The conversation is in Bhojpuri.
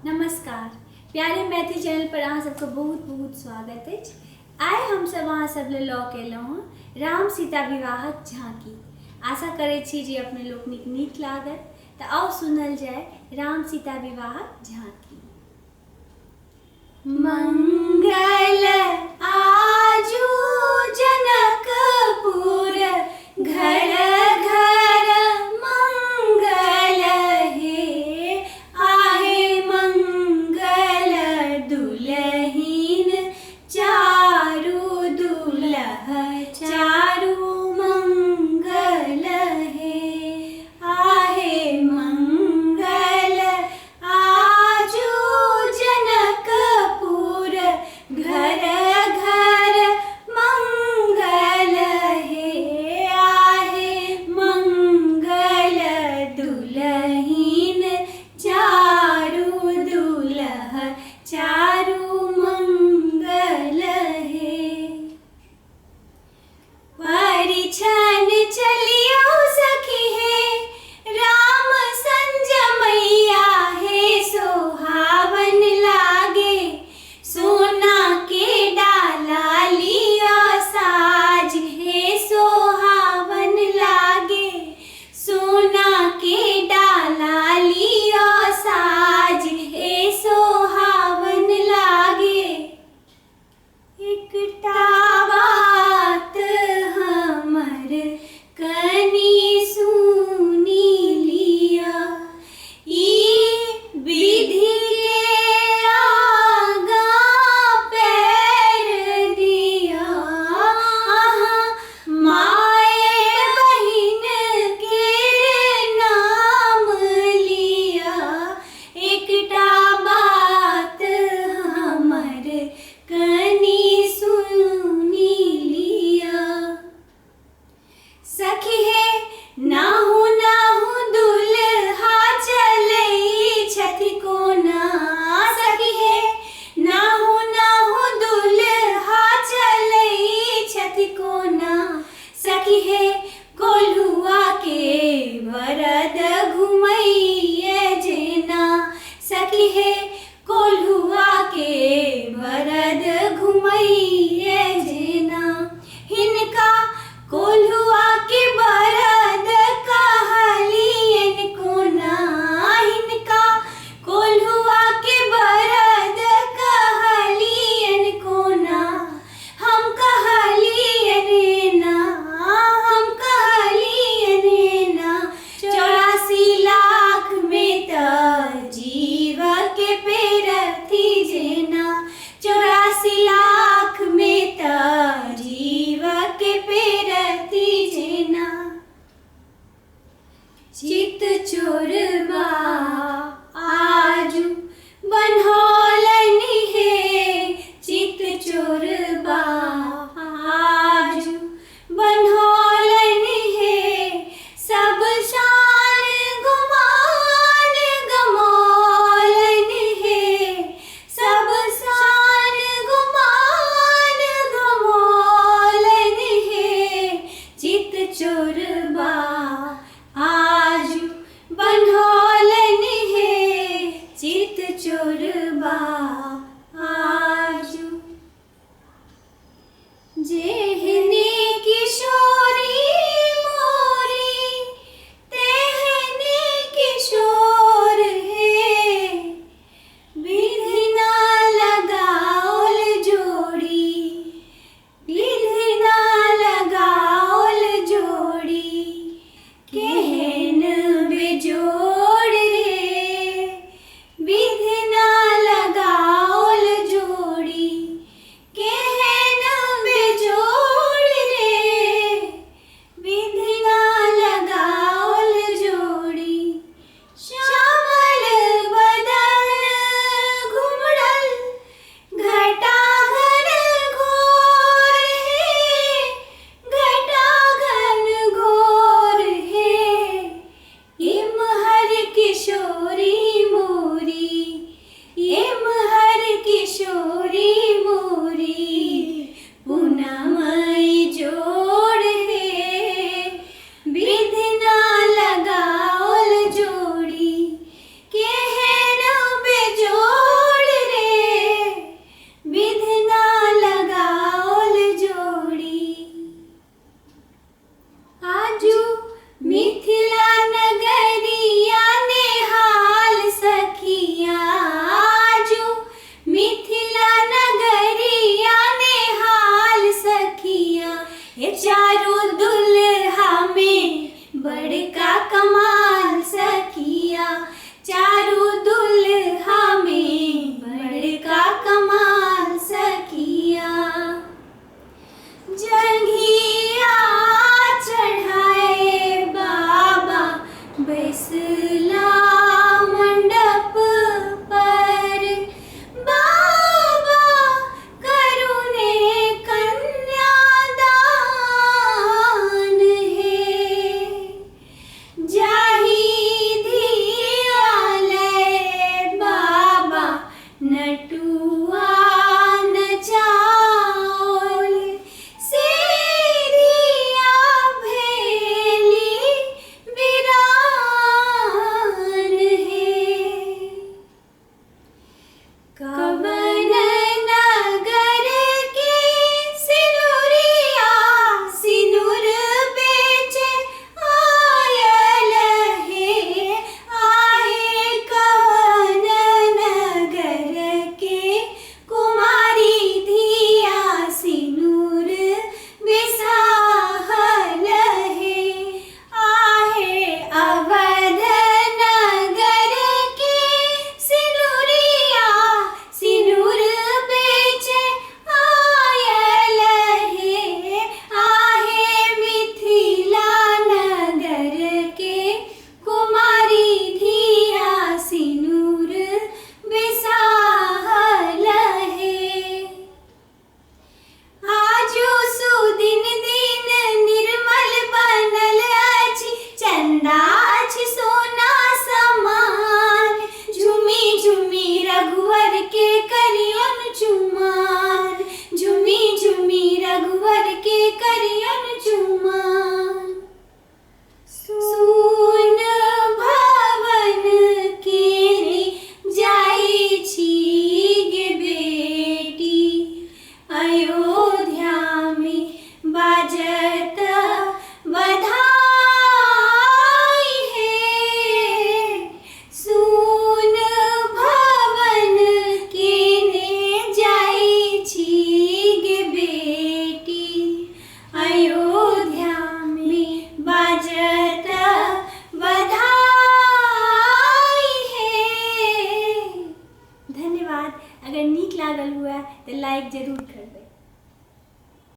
नमस्कार। प्यारे मैथिली चैनल पर अहाँ सबके बहुत बहुत स्वागत अछि। आइ हम सब अहाँ सब लेल लऽ के एलहुँ हँ राम सीता विवाहक झाँकी। आशा करै छी जे अपने लोकनिक नीक लागत। तऽ आओ सुनल जाय राम सीता विवाहक झाँकी। मंगल आजू जनकपुर घर घर मंगल हे आहे मंगल दुलहीन चारू दुलह चारू मंगल हे आहे मंगल आजू जनकपुर घर घर मंगल हे आहे मंगल दुलहीन चारू दुलह चारू मंगल हे। परिछन चलियो सखी हे राम संज मैया हे सोहावन लागे सोना के डाला लिया साज हे सोहावन लागे सोना के डाला लिया साज हे सोहावन लागे। एकटा बात हमर कनी सुनी लिया ई विधि के आगा पैर दिया अहाँ माए बहिन के नाम लिया। एकटा बात हमर कनी सुनी लिया सखी हे नाहु नाहु दुल्हा चलई छथि कोना सखी हे नाहु नाहु दुल्हा चलई छथि कोना सखी हे कोल्हुआ के भरद घुमैये जेना सखी हे कोल्हुआ के भरद घुमैये जेना। हिनका कोल्हुआ के भरद कहलियन कोना हिनका कोल्हुआ के भरद कहलियन कोना हम कहलियन ना हम कहलियन ना 84 लाख में त जीव के पेरथी जेना 84 लाख में त जीव के पेरथी जेना। चित चोरबा आजू बनौलन हे चित चोरबा आजू बनौलन हे सब शान गुमान गमौलन हे सब शान गुमान गमौलन हे चित चोरबा आजू बनौलन हे चित चोरबा आजू। जेहने किशोरी मोरी तेहने किशोर हे विधि ना लगाओल जोड़ी विधि ना लगाओल जोड़ी केहन बेजोड़ रे विधि ना लगाओल अगर नीक लागल हुए तो लाइक जरूर करबै।